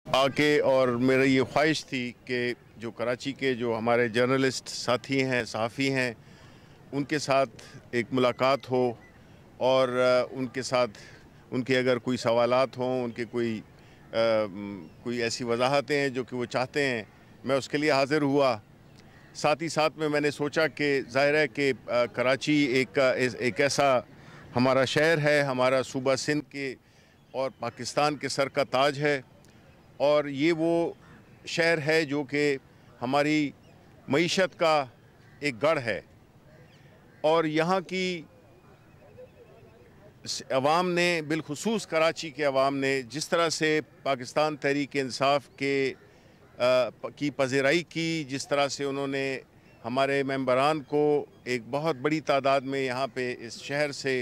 आके और मेरा ये ख्वाहिश थी कि जो कराची के जो हमारे जर्नलिस्ट साथी हैं, सहाफ़ी हैं, उनके साथ एक मुलाकात हो और उनके साथ उनके अगर कोई सवालात हों, उनके कोई ऐसी वजाहतें हैं जो कि वो चाहते हैं, मैं उसके लिए हाज़िर हुआ। साथ ही साथ में मैंने सोचा कि ज़ाहिर है कि कराची एक ऐसा हमारा शहर है, हमारा सूबा सिंध के और पाकिस्तान के सर का ताज है और ये वो शहर है जो कि हमारी मईशत का एक गढ़ है और यहाँ की अवाम ने, बिलखुसूस कराची के अवाम ने जिस तरह से पाकिस्तान तहरीक इंसाफ की पज़ीराई की, जिस तरह से उन्होंने हमारे मेंबरान को एक बहुत बड़ी तादाद में यहाँ पे इस शहर से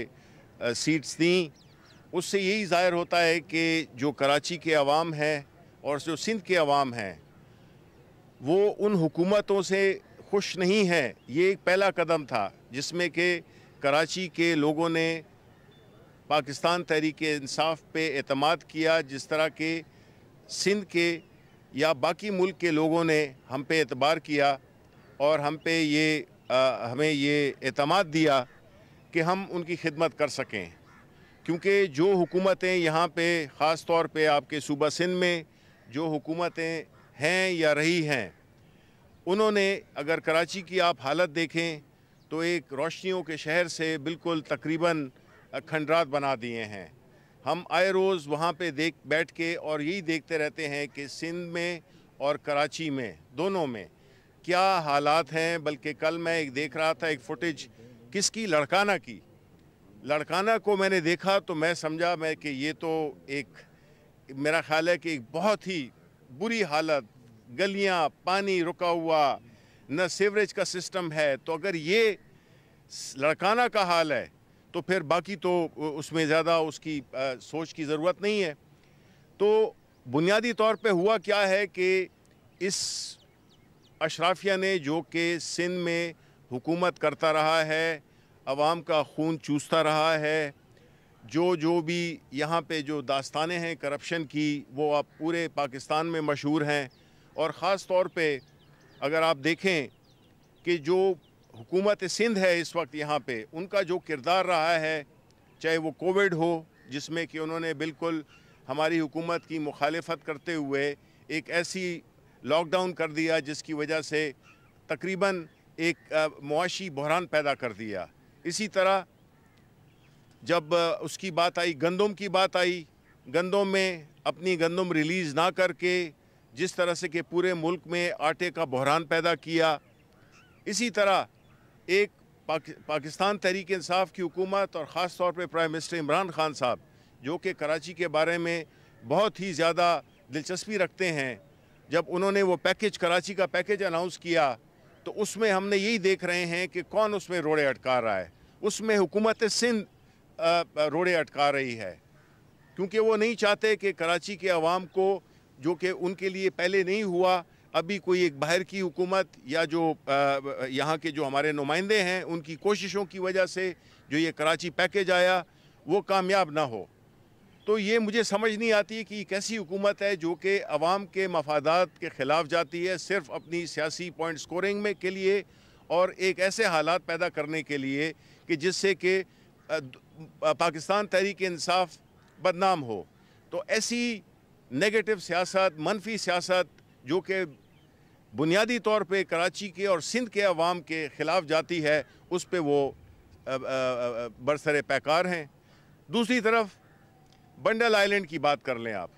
सीट्स दी, उससे यही ज़ाहिर होता है कि जो कराची के अवाम है और जो सिंध के अवाम हैं वो उन हुकूमतों से खुश नहीं है। ये एक पहला कदम था जिसमें कि कराची के लोगों ने पाकिस्तान तहरीक इंसाफ पे एतमाद किया, जिस तरह के सिंध के या बाकी मुल्क के लोगों ने हम पे एतबार किया और हमें ये एतमाद दिया कि हम उनकी खिदमत कर सकें। क्योंकि जो हुकूमतें यहाँ पे ख़ास तौर पे आपके सूबा सिंध में जो हुकूमतें हैं या रही हैं, उन्होंने अगर कराची की आप हालत देखें तो एक रोशनियों के शहर से बिल्कुल तकरीबन खंडरात बना दिए हैं। हम आए रोज़ वहाँ पे बैठ के और यही देखते रहते हैं कि सिंध में और कराची में दोनों में क्या हालात हैं। बल्कि कल मैं एक देख रहा था एक फुटेज किसकी, लड़काना को मैंने देखा तो मैं समझा कि ये तो मेरा ख्याल है कि एक बहुत ही बुरी हालत, गलियां, पानी रुका हुआ, न सीवरेज का सिस्टम है। तो अगर ये लड़काना का हाल है तो फिर बाकी तो उसमें ज़्यादा उसकी सोच की ज़रूरत नहीं है। तो बुनियादी तौर पे हुआ क्या है कि इस अशराफिया ने जो कि सिंध में हुकूमत करता रहा है, अवाम का खून चूसता रहा है, जो भी यहाँ पे जो दास्तानें हैं करप्शन की वो अब पूरे पाकिस्तान में मशहूर हैं। और ख़ास तौर पे अगर आप देखें कि जो हुकूमत सिंध है इस वक्त यहाँ पे, उनका जो किरदार रहा है, चाहे वो कोविड हो जिसमें कि उन्होंने बिल्कुल हमारी हुकूमत की मुखालिफत करते हुए एक ऐसी लॉकडाउन कर दिया जिसकी वजह से तकरीबन एक मुआशी बहरान पैदा कर दिया। इसी तरह जब उसकी बात आई, गंदम की बात आई, गंदम में अपनी गंदम रिलीज़ ना करके जिस तरह से कि पूरे मुल्क में आटे का बहरान पैदा किया। इसी तरह एक पाकिस्तान तहरीक इंसाफ की हुकूमत और ख़ास तौर पे प्राइम मिनिस्टर इमरान खान साहब जो कि कराची के बारे में बहुत ही ज़्यादा दिलचस्पी रखते हैं, जब उन्होंने वो कराची का पैकेज अनाउंस किया तो उसमें हमने यही देख रहे हैं कि कौन उसमें रोड़े अटका रहा है। उसमें हुकूमत सिंध रोड़े अटका रही है, क्योंकि वो नहीं चाहते कि कराची के अवाम को, जो कि उनके लिए पहले नहीं हुआ, अभी कोई एक बाहर की हुकूमत या जो यहाँ के जो हमारे नुमाइंदे हैं उनकी कोशिशों की वजह से जो ये कराची पैकेज आया वो कामयाब ना हो। तो ये मुझे समझ नहीं आती कि कैसी हुकूमत है जो कि अवाम के मफादात के ख़िलाफ़ जाती है सिर्फ़ अपनी सियासी पॉइंट स्कोरिंग में के लिए और एक ऐसे हालात पैदा करने के लिए कि जिससे कि पाकिस्तान तहरीक इंसाफ बदनाम हो। तो ऐसी नेगेटिव सियासत, मनफी सियासत जो कि बुनियादी तौर पे कराची के और सिंध के अवाम के ख़िलाफ़ जाती है, उस पे वो बरसरे पैकार हैं। दूसरी तरफ बंडल आइलैंड की बात कर लें आप।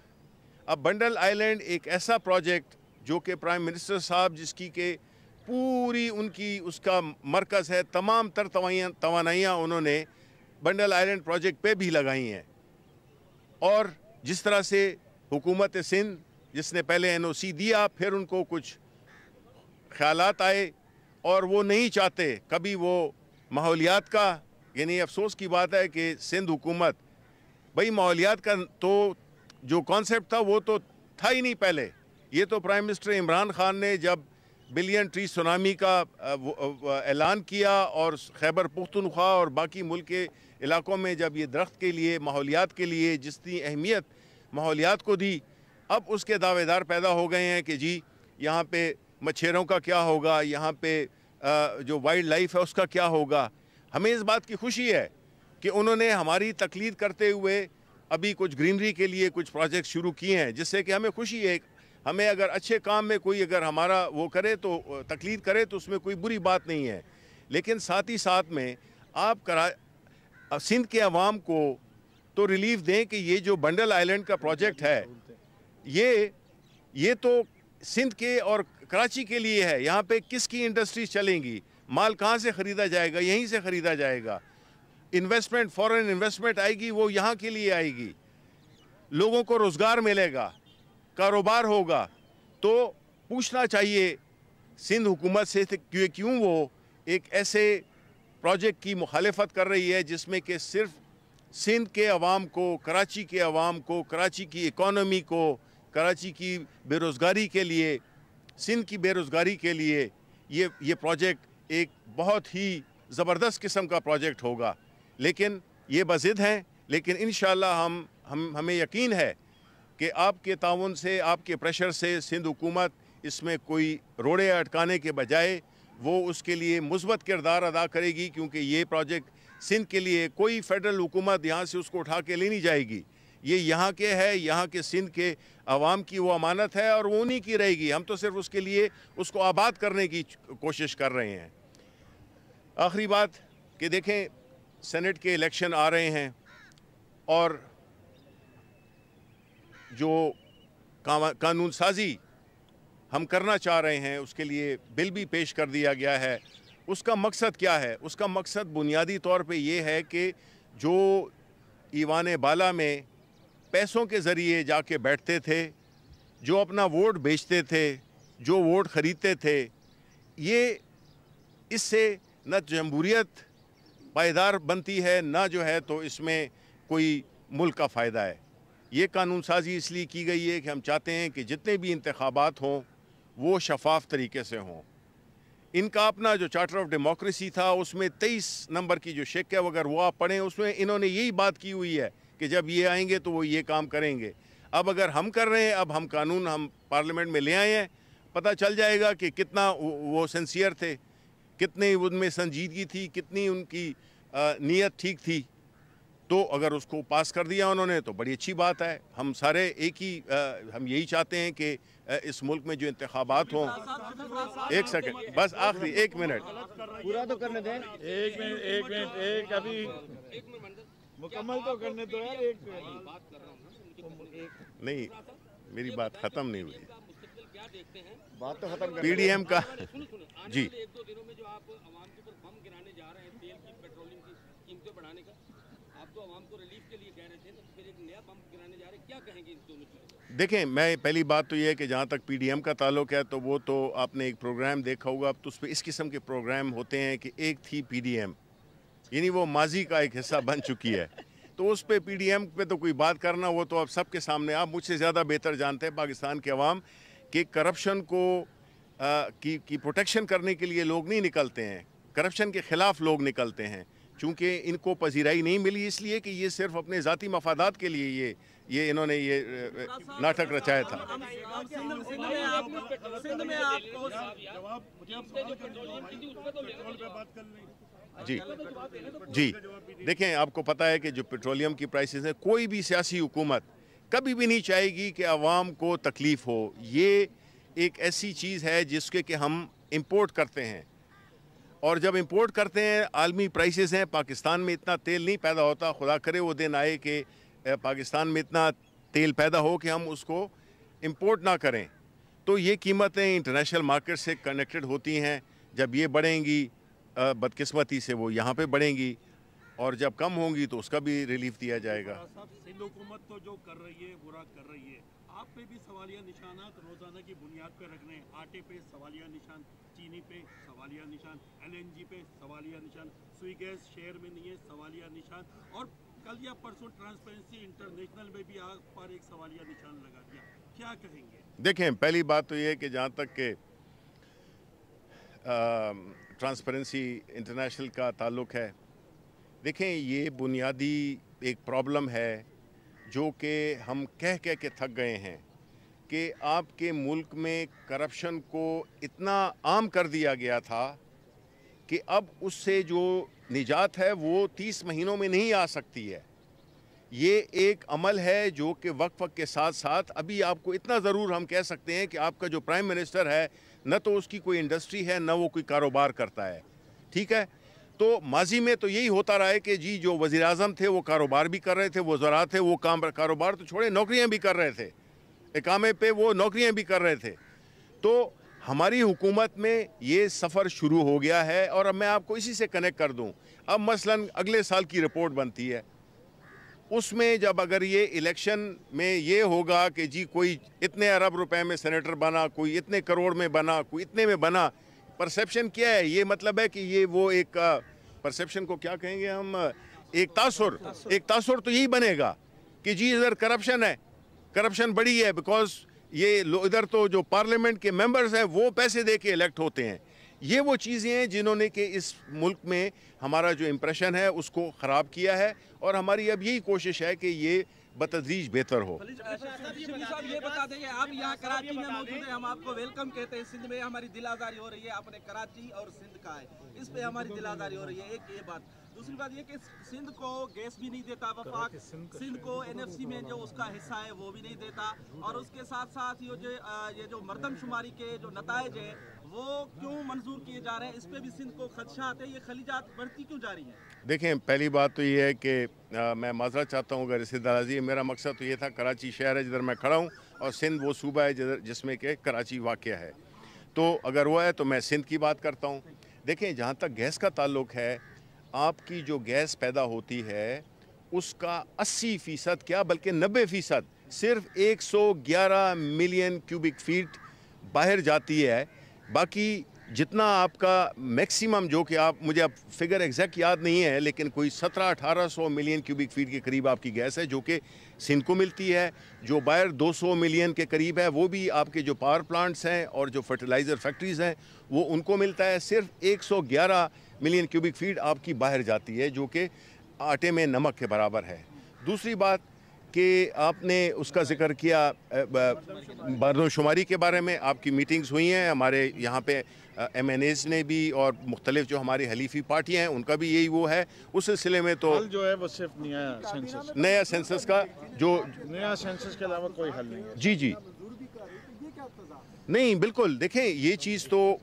अब बंडल आइलैंड एक ऐसा प्रोजेक्ट जो कि प्राइम मिनिस्टर साहब जिसकी के पूरी उनकी उसका मरकज़ है, तमाम तर तवानाइयाँ उन्होंने बंडल आइलैंड प्रोजेक्ट पे भी लगाई हैं। और जिस तरह से हुकूमत सिंध जिसने पहले NOC दिया, फिर उनको कुछ ख्यालात आए और वो नहीं चाहते कभी वो माहौलियात का, यानी अफसोस की बात है कि सिंध हुकूमत, भाई माहौलियात का तो जो कॉन्सेप्ट था वो तो था ही नहीं पहले। ये तो प्राइम मिनिस्टर इमरान खान ने जब बिलियन ट्री सुनामी का ऐलान किया और खैबर पुख्तनख्वा और बाकी मुल्क के इलाकों में जब ये दरख्त के लिए, माहौलियात के लिए जितनी अहमियत माहौलियात को दी, अब उसके दावेदार पैदा हो गए हैं कि जी यहाँ पे मच्छरों का क्या होगा, यहाँ पे जो वाइल्ड लाइफ है उसका क्या होगा। हमें इस बात की खुशी है कि उन्होंने हमारी तकलीद करते हुए अभी कुछ ग्रीनरी के लिए कुछ प्रोजेक्ट शुरू किए हैं, जिससे कि हमें खुशी है। हमें अगर अच्छे काम में कोई अगर हमारा वो करे तो तकलीद करे तो उसमें कोई बुरी बात नहीं है, लेकिन साथ ही साथ में आप सिंध के अवाम को तो रिलीफ दें कि ये जो बंडल आइलैंड का प्रोजेक्ट है ये तो सिंध के और कराची के लिए है। यहाँ पे किसकी इंडस्ट्रीज चलेंगी, माल कहाँ से ख़रीदा जाएगा, यहीं से ख़रीदा जाएगा। इन्वेस्टमेंट, फॉरेन इन्वेस्टमेंट आएगी वो यहाँ के लिए आएगी, लोगों को रोज़गार मिलेगा, कारोबार होगा। तो पूछना चाहिए सिंध हुकूमत से कि क्यों वो एक ऐसे प्रोजेक्ट की मुखालिफत कर रही है जिसमें कि सिर्फ सिंध के अवाम को, कराची के अवाम को, कराची की इकॉनमी को, कराची की बेरोज़गारी के लिए, सिंध की बेरोज़गारी के लिए ये प्रोजेक्ट एक बहुत ही ज़बरदस्त किस्म का प्रोजेक्ट होगा। लेकिन ये बज़िद हैं, लेकिन इंशाअल्लाह हमें यकीन है कि आपके ताउन से, आपके प्रेशर से सिंध हुकूमत इसमें कोई रोड़े अटकाने के बजाय वो उसके लिए मुस्बत किरदार अदा करेगी, क्योंकि ये प्रोजेक्ट सिंध के लिए कोई फेडरल हुकूमत यहाँ से उसको उठा के ले नहीं जाएगी। ये यहाँ के है, यहाँ के सिंध के अवाम की वो अमानत है और वो उन्हीं की रहेगी। हम तो सिर्फ उसके लिए उसको आबाद करने की कोशिश कर रहे हैं। आखिरी बात कि देखें, सेनेट के इलेक्शन आ रहे हैं और जो कानून साजी हम करना चाह रहे हैं उसके लिए बिल भी पेश कर दिया गया है। उसका मकसद क्या है? उसका मकसद बुनियादी तौर पे ये है कि जो ईवान बाला में पैसों के ज़रिए जाके बैठते थे, जो अपना वोट बेचते थे, जो वोट ख़रीदते थे, ये इससे न जमहूरियत पायदार बनती है, ना जो है तो इसमें कोई मुल्क का फ़ायदा है। ये कानून साजी इसलिए की गई है कि हम चाहते हैं कि जितने भी इंतखाबात हों वो शफाफ तरीके से हों। इनका अपना जो चार्टर ऑफ डेमोक्रेसी था उसमें 23 नंबर की जो शेक है, अगर वो आप पढ़ें, उसमें इन्होंने यही बात की हुई है कि जब ये आएंगे तो वो ये काम करेंगे। अब अगर हम कर रहे हैं, अब हम कानून हम पार्लियामेंट में ले आए हैं, पता चल जाएगा कि कितना वो सिंसियर थे, कितनी उनमें संजीदगी थी, कितनी उनकी नीयत ठीक थी। तो अगर उसको पास कर दिया उन्होंने तो बड़ी अच्छी बात है। हम सारे एक ही हम यही चाहते हैं कि इस मुल्क में जो इंतखाबात हों। एक सेकंड बस, आखिरी 1 मिनट पूरा तो करने दें। एक मिनट अभी मुकम्मल तो करने दो यार। एक नहीं, मेरी बात ख़त्म नहीं हुई। बात तो खत्म कर पीडीएम का जी, एक दो दिनों में जो आप आवाम के ऊपर बम गिराने जा रहे हैं तेल की, पेट्रोलियम की कीमतें बढ़ाने का, आप तो आवाम को रिलीफ के लिए कह रहे थे ना, तो फिर एक नया बम गिराने जा रहे हैं, क्या कहेंगे इन दोनों चीज़ों? देखें, मैं पहली बात तो ये है कि जहाँ तक पीडीएम का ताल्लुक है तो वो तो आपने एक प्रोग्राम देखा होगा। अब तो उस पर इस किस्म के प्रोग्राम होते हैं कि एक थी पीडीएम, यानी वो माजी का एक हिस्सा बन चुकी है। तो उस पर पीडीएम पे तो कोई बात करना, वो तो अब सबके सामने, आप मुझसे ज़्यादा बेहतर जानते हैं पाकिस्तान के अवाम कि करप्शन को की प्रोटेक्शन करने के लिए लोग नहीं निकलते हैं, करप्शन के ख़िलाफ़ लोग निकलते हैं। चूँकि इनको पजीराई नहीं मिली इसलिए कि ये सिर्फ अपने ज़ाती मफादात के लिए ये इन्होंने ये नाटक रचाया था। जी जी, देखें, आपको पता है कि जो पेट्रोलियम की प्राइसेस हैं, कोई भी सियासी हुकूमत कभी भी नहीं चाहेगी कि आवाम को तकलीफ़ हो। ये एक ऐसी चीज़ है जिसके कि हम इंपोर्ट करते हैं, और जब इंपोर्ट करते हैं आलमी प्राइसेस हैं। पाकिस्तान में इतना तेल नहीं पैदा होता, खुदा करे वो दिन आए कि पाकिस्तान में इतना तेल पैदा हो कि हम उसको इंपोर्ट ना करें। तो ये कीमतें इंटरनेशनल मार्केट से कनेक्टेड होती हैं। जब ये बढ़ेंगी, बदकिस्मती से वो यहाँ पे बढ़ेंगी, और जब कम होंगी तो उसका भी रिलीफ दिया जाएगा। सिंध हुकूमत तो जो कर रही है बुरा कर रही है, आप पे भी सवालिया निशानात रोजाना की बुनियाद पे रख रहे हैं। आटे पे सवालिया निशान, चीनी पे सवालिया निशान, एलएनजी पे सवालिया निशान, सुई गैस शेयर में नहीं है, सवालिया निशान, और कल या परसों ट्रांसपेरेंसी इंटरनेशनल में भी आप पर एक सवालिया निशान लगा दिया। क्या कहेंगे? देखें, पहली बात तो ये है कि जहाँ तक के ट्रांसपेरेंसी इंटरनेशनल का ताल्लुक़ है, देखें, ये बुनियादी एक प्रॉब्लम है जो कि हम कह के थक गए हैं। कि आपके मुल्क में करप्शन को इतना आम कर दिया गया था कि अब उससे जो निजात है वो 30 महीनों में नहीं आ सकती है। ये एक अमल है जो कि वक्त के साथ साथ अभी आपको इतना ज़रूर हम कह सकते हैं कि आपका जो प्राइम मिनिस्टर है न तो उसकी कोई इंडस्ट्री है न वो कोई कारोबार करता है, ठीक है। तो माजी में तो यही होता रहा है कि जी जो वज़ीर आज़म थे वो कारोबार भी कर रहे थे, वो ज़रा थे, वो कारोबार तो छोड़े नौकरियां भी कर रहे थे, इकामे पे वो नौकरियां भी कर रहे थे। तो हमारी हुकूमत में ये सफ़र शुरू हो गया है और अब मैं आपको इसी से कनेक्ट कर दूं। अब मसलन अगले साल की रिपोर्ट बनती है, उसमें जब अगर ये इलेक्शन में ये होगा कि जी कोई इतने अरब रुपए में सेनेटर बना, कोई इतने करोड़ में बना, कोई इतने में बना, परसेप्शन क्या है? ये मतलब है कि ये वो एक परसेप्शन को क्या कहेंगे हम, एक तासुर तो यही बनेगा कि जी इधर करप्शन है, करप्शन बड़ी है, बिकॉज ये इधर तो जो पार्लियामेंट के मेंबर्स हैं वो पैसे दे के इलेक्ट होते हैं। ये वो चीज़ें हैं जिन्होंने कि इस मुल्क में हमारा जो इम्प्रेशन है उसको ख़राब किया है और हमारी अब यही कोशिश है कि ये बतदरीज बेहतर हो। साहब ये बता दें, आप यहाँ कराची में मौजूद हैं, हम आपको वेलकम कहते हैं। सिंध में हमारी दिल आज़ारी हो रही है, आपने कराची और सिंध का है, इस पे हमारी दिल आज़ारी हो रही है। एक ये बात, दूसरी बात ये कि सिंध को गैस भी नहीं देता वफाक, सिंध को एनएफसी में जो उसका हिस्सा है वो भी नहीं देता, और उसके साथ साथ ये जो मरदमशुमारी के जो नताइज है वो क्यों मंजूर किए जा रहे हैं, इस पे भी सिंध को खदशात है, ये खलीजात बढ़ती क्यों जा रही हैं? देखें, पहली बात तो ये है कि मैं माजरत चाहता हूँ अगर इससे दराजी है। मेरा मकसद तो ये था, कराची शहर है जिधर मैं खड़ा हूँ और सिंध वो सूबा है जिसमें कि कराची वाक़या है, तो अगर वो है तो मैं सिंध की बात करता हूँ। देखें, जहाँ तक गैस का ताल्लुक़ है, आपकी जो गैस पैदा होती है उसका 80% क्या बल्कि 90% सिर्फ 111 मिलियन क्यूबिक फीट बाहर जाती है। बाकी जितना आपका मैक्सिमम, जो कि आप, मुझे अब फिगर एग्जैक्ट याद नहीं है, लेकिन कोई 1700-1800 मिलियन क्यूबिक फीट के करीब आपकी गैस है जो कि सिंध को मिलती है। जो बाहर 200 मिलियन के करीब है वो भी आपके जो पावर प्लांट्स हैं और जो फर्टिलाइज़र फैक्ट्रीज़ हैं वो उनको मिलता है। सिर्फ 111 मिलियन क्यूबिक फीट आपकी बाहर जाती है जो कि आटे में नमक के बराबर है। दूसरी बात कि आपने उसका जिक्र किया मरदमशुमारी के बारे में, आपकी मीटिंग्स हुई हैं हमारे यहाँ पे, MNAs ने भी और मुख्तलिफ जो हमारी हलीफी पार्टियाँ हैं उनका भी यही वो है। उस सिलसिले में तो हल जो है वो सिर्फ नया सेंसस का जो नया सेंसस के अलावा कोई हल नहीं है। जी नहीं, बिल्कुल। देखें, ये चीज़ तो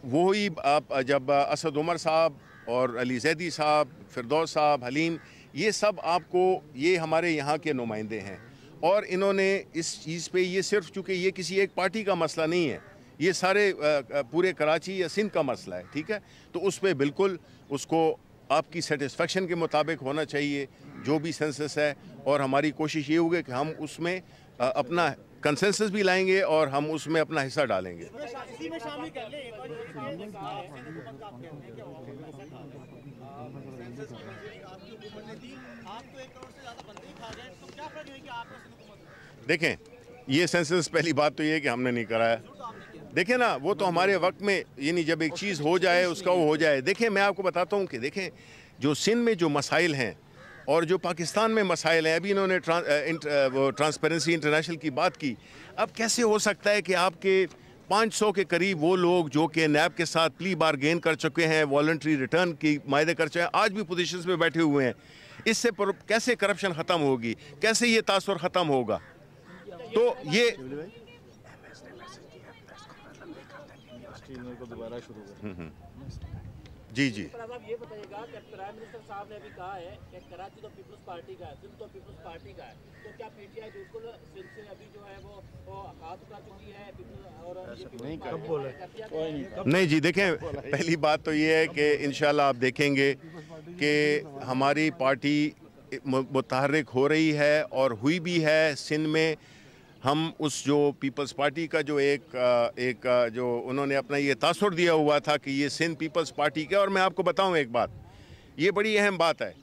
वो ही आप जब असद उमर साहब और अली जैदी साहब, फिरदौस साहब, हलीम, ये सब आपको, ये हमारे यहाँ के नुमाइंदे हैं और इन्होंने इस चीज़ पे, ये सिर्फ चूँकि ये किसी एक पार्टी का मसला नहीं है, ये सारे पूरे कराची या सिंध का मसला है, ठीक है। तो उस पर बिल्कुल उसको आपकी सेटिस्फेक्शन के मुताबिक होना चाहिए जो भी सेंसस है, और हमारी कोशिश ये होगी कि हम उसमें अपना कंसेंसस भी लाएंगे और हम उसमें अपना हिस्सा डालेंगे। देखें, ये सेंसस, पहली बात तो ये है कि हमने नहीं कराया। देखें ना, वो तो हमारे वक्त में, यानी जब एक चीज़ हो जाए उसका वो हो जाए। देखें, मैं आपको बताता हूँ कि देखें, जो सिंध में जो मसाइल हैं और जो पाकिस्तान में मसाइल हैं, अभी इन्होंने ट्रांसपेरेंसी इंटरनेशनल की बात की। अब कैसे हो सकता है कि आपके 500 के करीब वो लोग जो कि नैब के साथ प्ली बारगेन कर चुके हैं, वॉलंटरी रिटर्न की मायदे कर चुके हैं, आज भी पोजीशंस में बैठे हुए हैं। इससे कैसे करप्शन ख़त्म होगी, कैसे ये तासुर ख़त्म होगा? तो ये दोबारा शुरू जी साहब ये बताइएगा कि प्राइम मिनिस्टर साहब ने अभी कहा है कि कराची तो पीपल्स पार्टी का है, सिंध तो पीपल्स पार्टी का है, तो क्या PTI बिल्कुल सिंध से अभी जो है वो हाथ उठा चुकी है और नहीं जी। देखें, पहली बात तो ये है कि इंशाल्लाह आप देखेंगे कि हमारी पार्टी मुतहर्रिक हो रही है और हुई भी है सिंध में। हम उस जो पीपल्स पार्टी का जो एक जो उन्होंने अपना ये तासुर दिया हुआ था कि ये सिंध पीपल्स पार्टी का, और मैं आपको बताऊं एक बात, ये बड़ी अहम बात है।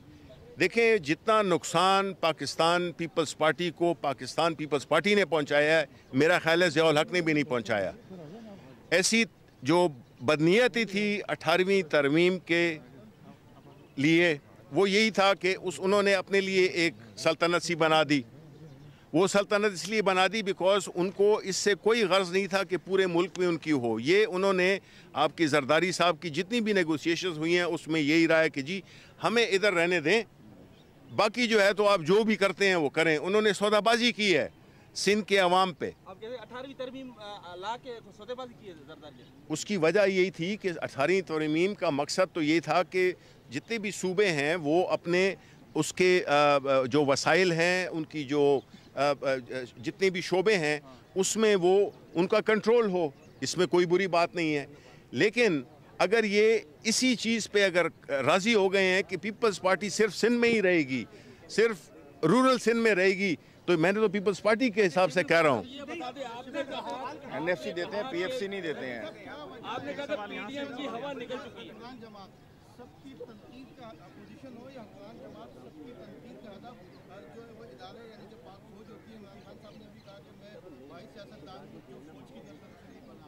देखें, जितना नुकसान पाकिस्तान पीपल्स पार्टी को पाकिस्तान पीपल्स पार्टी ने पहुंचाया है, मेरा ख्याल है ज़ियाउल हक ने भी नहीं पहुंचाया। ऐसी जो बदनीयती थी 18वीं तरमीम के लिए, वो यही था कि उन्होंने अपने लिए एक सल्तनत सी बना दी वो सल्तनत इसलिए बना दी बिकॉज उनको इससे कोई गर्ज नहीं था कि पूरे मुल्क में उनकी हो। ये उन्होंने आपकी जरदारी साहब की जितनी भी नेगोशिएशंस हुई हैं उसमें यही रहा है कि जी हमें इधर रहने दें, बाकी जो है तो आप जो भी करते हैं वो करें। उन्होंने सौदाबाजी की है सिंध के अवाम पे। अब 18वीं तरमीम ला के सौदेबाजी की है जरदारी। उसकी वजह यही थी कि 18वीं तरमीम का मकसद तो ये था कि जितने भी सूबे हैं वो अपने उसके जो वसाइल हैं, उनकी जो जितने भी शोबे हैं उसमें वो उनका कंट्रोल हो, इसमें कोई बुरी बात नहीं है। लेकिन अगर ये इसी चीज़ पे अगर राज़ी हो गए हैं कि पीपल्स पार्टी सिर्फ सिंध में ही रहेगी, सिर्फ रूरल सिंध में रहेगी, तो मैंने तो पीपल्स पार्टी के हिसाब से कह रहा हूँ। एनएफसी देते हैं, पीएफसी नहीं देते हैं। आपने कहा था पीडीएम की हवा निकल चुकी है। सबकी तनकीद का अपोजिशन हो या अफगान जमात, सबकी तनकीद का हदफ जो है वो इदारे यानी जो पाक फौज होती है। इमरान खान साहब ने भी कहा कि मैं भाई सियासतदान जो फौज की तरफ से नहीं बना।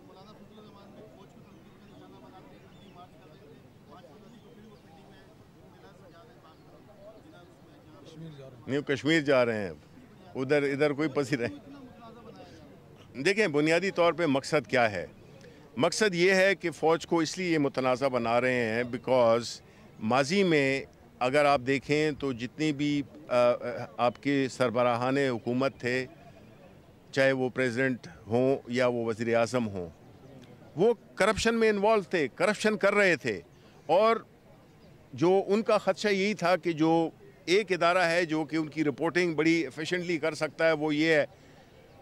मौलाना फजलुर रहमान भी फौज को तनकीद का निशाना बना के गांधी मार्च कर रहे थे। 5 फरवरी को फिर वो पिंडी में मिला से जा रहे हैं, न्यू कश्मीर जा रहे हैं, उधर इधर कोई पसी रहे। देखें बुनियादी तौर पे मकसद क्या है। मकसद ये है कि फ़ौज को इसलिए ये मुतनाज़ा बना रहे हैं बिकॉज़ माजी में अगर आप देखें तो जितनी भी आपके सरबराहान हुकूमत थे, चाहे वो प्रेसिडेंट हों या वो वज़ीर आज़म हों, वो करप्शन में इन्वॉल्व थे, करप्शन कर रहे थे। और जो उनका ख़दशा यही था कि जो एक इदारा है जो कि उनकी रिपोर्टिंग बड़ी एफिशिएंटली कर सकता है वो ये है,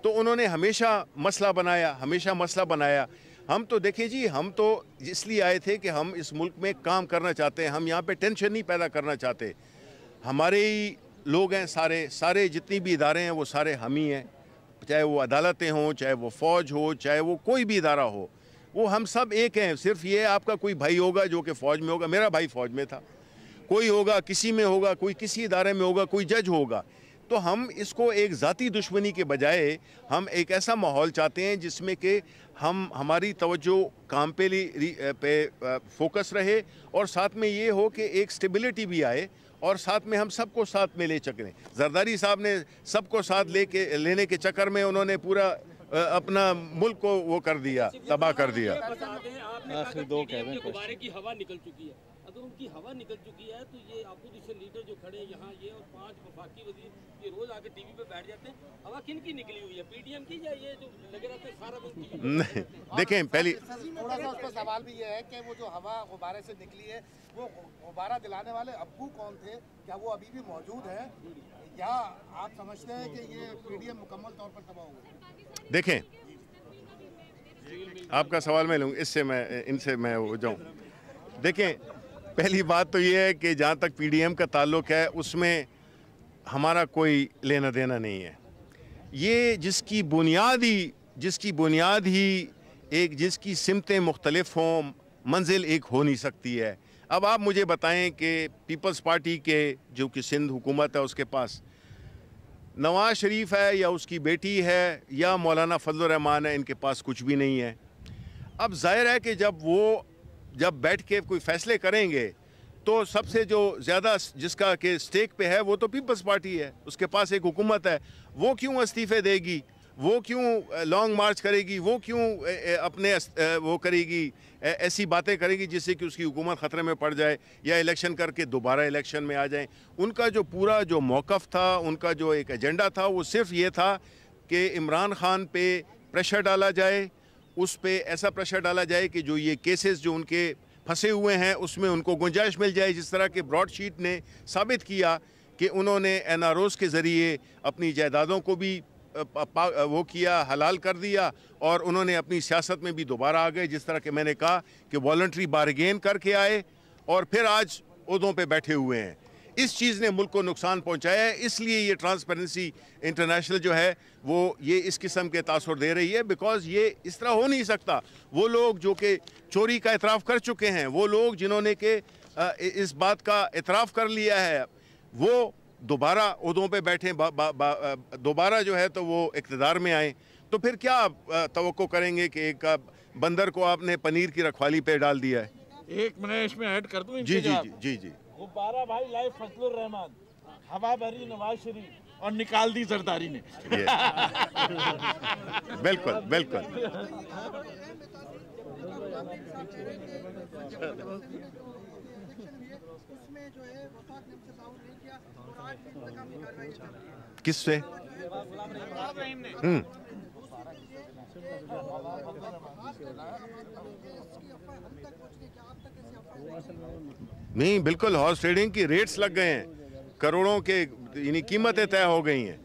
तो उन्होंने हमेशा मसला बनाया। हम तो देखिए जी, हम तो इसलिए आए थे कि हम इस मुल्क में काम करना चाहते हैं, हम यहाँ पे टेंशन नहीं पैदा करना चाहते। हमारे ही लोग हैं, सारे जितनी भी इदारे हैं वो सारे हम ही हैं, चाहे वो अदालतें हों, चाहे वो फ़ौज हो, चाहे वो कोई भी इदारा हो, वो हम सब एक हैं। सिर्फ ये आपका कोई भाई होगा जो कि फ़ौज में होगा, मेरा भाई फ़ौज में था, कोई होगा किसी में होगा, कोई किसी इदारे में होगा, कोई जज होगा। तो हम इसको एक ज़ाती दुश्मनी के बजाय हम एक ऐसा माहौल चाहते हैं जिसमें कि हमारी तवज्जो काम पे फोकस रहे और साथ में ये हो कि एक स्टेबिलिटी भी आए और साथ में हम सबको साथ में ले चलें। जरदारी साहब ने सबको साथ लेने के चक्कर में उन्होंने पूरा अपना मुल्क को वो कर दिया, तबाह कर दिया। आखिर दो कह रहे हैं गुब्बारे की हवा निकल चुकी है। अगर उनकी हवा निकल चुकी है तो ये अपोजिशन लीडर जो खड़े यहाँ, ये और 5 वफाकी वजीर ये रोज आके टीवी पे बैठ जाते हैं। हवा किन की निकली हुई है, पीडीएम की या ये जो लगे रहते हैं सारा दिन? नहीं, देखें पहली थोड़ा सा उस पर सवाल भी ये है कि वो जो हवा गुब्बारे से निकली है, वो गुब्बारा दिलाने वाले अब्बू कौन थे? क्या वो अभी भी मौजूद है या आप समझते हैं कि ये पीडीएम मुकम्मल तौर पर तबाह हो गई? देखें, आपका सवाल मैं लूँगा, इनसे मैं हो जाऊँ। देखें, पहली बात तो ये है कि जहाँ तक पीडीएम का ताल्लुक़ है उसमें हमारा कोई लेना देना नहीं है। ये जिसकी बुनियाद ही एक जिसकी सिमतें मुख्तलिफ हों, मंजिल एक हो नहीं सकती है। अब आप मुझे बताएं कि पीपल्स पार्टी के जो कि सिंध हुकूमत है उसके पास नवाज शरीफ है या उसकी बेटी है या मौलाना फजलुर रहमान है, इनके पास कुछ भी नहीं है। अब जाहिर है कि जब बैठ के कोई फैसले करेंगे तो सबसे जो ज़्यादा जिसका के स्टेक पे है वो तो पीपल्स पार्टी है, उसके पास एक हुकूमत है। वो क्यों इस्तीफ़े देगी, वो क्यों लॉन्ग मार्च करेगी, वो क्यों अपने वो करेगी, ऐसी बातें करेगी जिससे कि उसकी हुकूमत ख़तरे में पड़ जाए या इलेक्शन करके दोबारा इलेक्शन में आ जाए। उनका जो पूरा जो मौक़िफ़ था, उनका जो एक एजेंडा था, वो सिर्फ ये था कि इमरान खान पे प्रेशर डाला जाए, उस पे ऐसा प्रेशर डाला जाए कि जो ये केसेस जो उनके फंसे हुए हैं उसमें उनको गुंजाइश मिल जाए। जिस तरह के ब्रॉडशीट ने साबित किया कि उन्होंने एनआरओज़ के ज़रिए अपनी जायदादों को भी वो किया, हलाल कर दिया और उन्होंने अपनी सियासत में भी दोबारा आ गए। जिस तरह के मैंने कहा कि वॉलंटरी बारगेन करके आए और फिर आज ओहदों पे बैठे हुए हैं। इस चीज़ ने मुल्क को नुकसान पहुंचाया है, इसलिए ये ट्रांसपेरेंसी इंटरनेशनल जो है वो ये इस किस्म के तासुर दे रही है। बिकॉज ये इस तरह हो नहीं सकता। वो लोग जो कि चोरी का इतराफ़ कर चुके हैं, वो लोग जिन्होंने के इस बात का इतराफ़ कर लिया है, वो दोबारा ओहदों पे बैठें, दोबारा जो है तो वो इक़्तिदार में आए, तो फिर क्या आप तवक्को करेंगे कि एक बंदर को आपने पनीर की रखवाली पे डाल दिया है। 1 मिनट इसमें ऐड कर दूं। जी। गुब्बारा भाई लाइव फजलुर रहमान, हवा भरी नवाज शरीफ, और निकाल दी जरदारी ने। ये बिल्कुल बिल्कुल। किससे? नहीं, बिल्कुल हॉर्स ट्रेडिंग की रेट्स लग गए हैं, करोड़ों के यानी कीमतें तय हो गई हैं।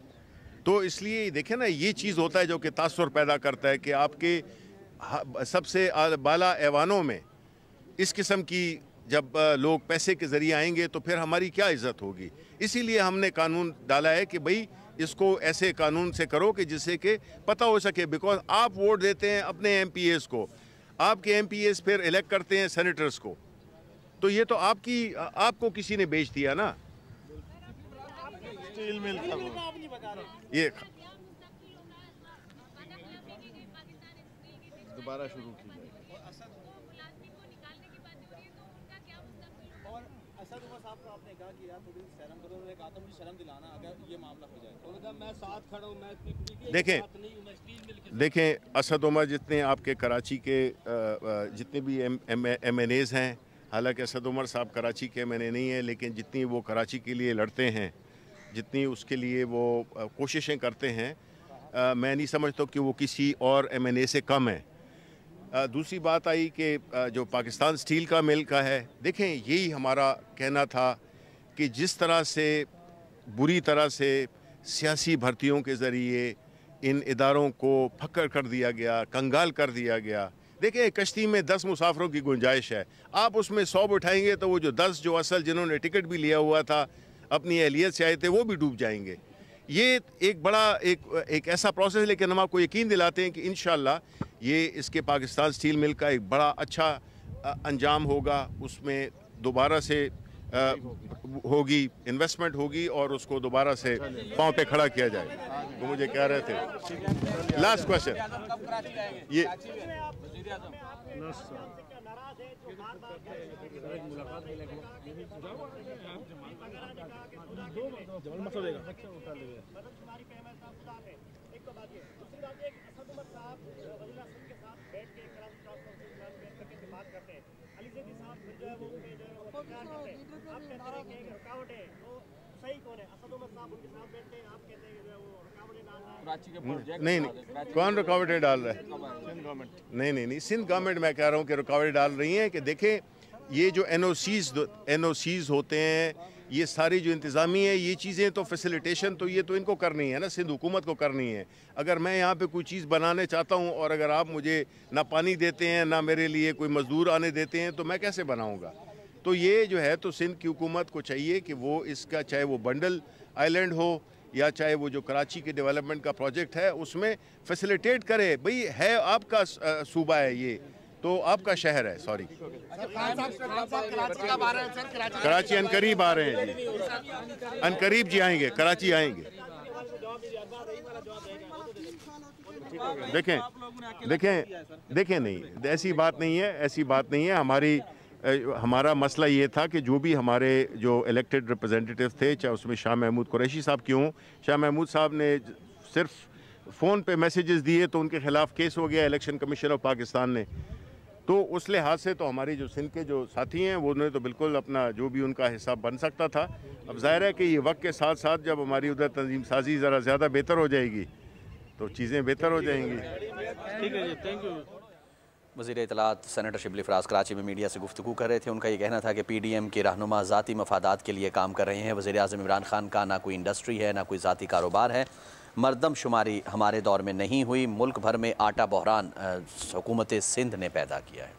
तो इसलिए देखें ना, ये चीज़ होता है जो कि तासुर पैदा करता है कि आपके सबसे बाला ऐवानों में इस किस्म की जब लोग पैसे के ज़रिए आएंगे तो फिर हमारी क्या इज़्ज़त होगी। इसीलिए हमने कानून डाला है कि भाई इसको ऐसे कानून से करो कि जिससे कि पता हो सके, बिकॉज आप वोट देते हैं अपने MPs को, आपके MPs फिर इलेक्ट करते हैं सेनेटर्स को, तो ये तो आपको किसी ने बेच दिया ना। स्टील मिल का ये दोबारा शुरू की जाए। असद उमर साहब को आपने कहा कि यार थोड़ी शर्म करो, उन्होंने कहा था मुझे शर्म दिलाना अगर ये मामला हो जाए। मैं साथ खड़ा हूं, मैं देखें असद उमर जितने आपके कराची के जितने भी MNAs हैं, हालांकि असद उमर साहब कराची के MNA नहीं है, लेकिन जितनी वो कराची के लिए लड़ते हैं, जितनी उसके लिए वो कोशिशें करते हैं, मैं नहीं समझता कि वो किसी और MNA से कम है। दूसरी बात आई कि जो पाकिस्तान स्टील का मिल का है, देखें यही हमारा कहना था कि जिस तरह से बुरी तरह से सियासी भर्तियों के ज़रिए इन इदारों को फक्कर कर दिया गया, कंगाल कर दिया गया। देखें कश्ती में 10 मुसाफिरों की गुंजाइश है, आप उसमें 100 बिठाएंगे तो वो जो 10 जो असल जिन्होंने टिकट भी लिया हुआ था, अपनी अहलियत से आए थे, वो भी डूब जाएंगे। ये एक बड़ा एक ऐसा प्रोसेस है, लेकिन हम आपको यकीन दिलाते हैं कि इंशाअल्लाह ये इसके पाकिस्तान स्टील मिल का एक बड़ा अच्छा अंजाम होगा, उसमें दोबारा से होगी इन्वेस्टमेंट होगी और उसको दोबारा से पाँव पे खड़ा किया जाएगा। वो मुझे कह रहे थे। लास्ट क्वेश्चन ये नहीं कौन रुकावटें डाल रहा है? नहीं सिंध गवर्नमेंट मैं कह रहा हूँ कि रुकावटें डाल रही हैं। कि देखें ये जो NOCs होते हैं, ये सारी जो इंतज़ामी है, ये चीज़ें तो फैसिलिटेशन तो ये तो इनको करनी है ना, सिंध हुकूमत को करनी है। अगर मैं यहाँ पे कोई चीज़ बनाने चाहता हूँ और अगर आप मुझे ना पानी देते हैं, ना मेरे लिए कोई मज़दूर आने देते हैं, तो मैं कैसे बनाऊँगा? तो ये जो है तो सिंध की हुकूमत को चाहिए कि वो इसका, चाहे वो बंडल आइलैंड हो या चाहे वो जो कराची के डेवलपमेंट का प्रोजेक्ट है, उसमें फैसिलिटेट करे। भाई है आपका सूबा है, ये तो आपका शहर है। सॉरी कराची अनकरीब आ रहे हैं जी, अनकरीब जी आएंगे, कराची आएंगे। देखें नहीं, ऐसी बात नहीं है। हमारा मसला ये था कि जो भी हमारे जो इलेक्टेड रिप्रेजेंटेटिव थे, चाहे उसमें शाह महमूद कुरैशी साहब क्यों, शाह महमूद साहब ने सिर्फ फ़ोन पे मैसेजेस दिए तो उनके ख़िलाफ़ केस हो गया इलेक्शन कमीशन ऑफ पाकिस्तान ने। तो उस लिहाज से तो हमारी जो सिंध के जो साथी हैं वो उन्होंने तो बिल्कुल अपना जो भी उनका हिसाब बन सकता था। अब ज़ाहिर है कि ये वक्त के साथ साथ जब हमारी उधर तंजीम साजी ज़रा ज़्यादा बेहतर हो जाएगी तो चीज़ें बेहतर हो जाएंगी। ठीक है जी, थैंक यू। वज़ीर इत्तलात सेनेटर शिबली फराज कराची में मीडिया से गुफ्तगू कर रहे थे। उनका ये कहना था कि PDM के रहनुमा ज़ाती मफादात के लिए काम कर रहे हैं। वज़ीर आज़म इमरान खान का ना कोई इंडस्ट्री है, ना कोई ज़ाती कारोबार है। मरदमशुमारी हमारे दौर में नहीं हुई। मुल्क भर में आटा बहरान हुकूमत सिंध ने पैदा किया है।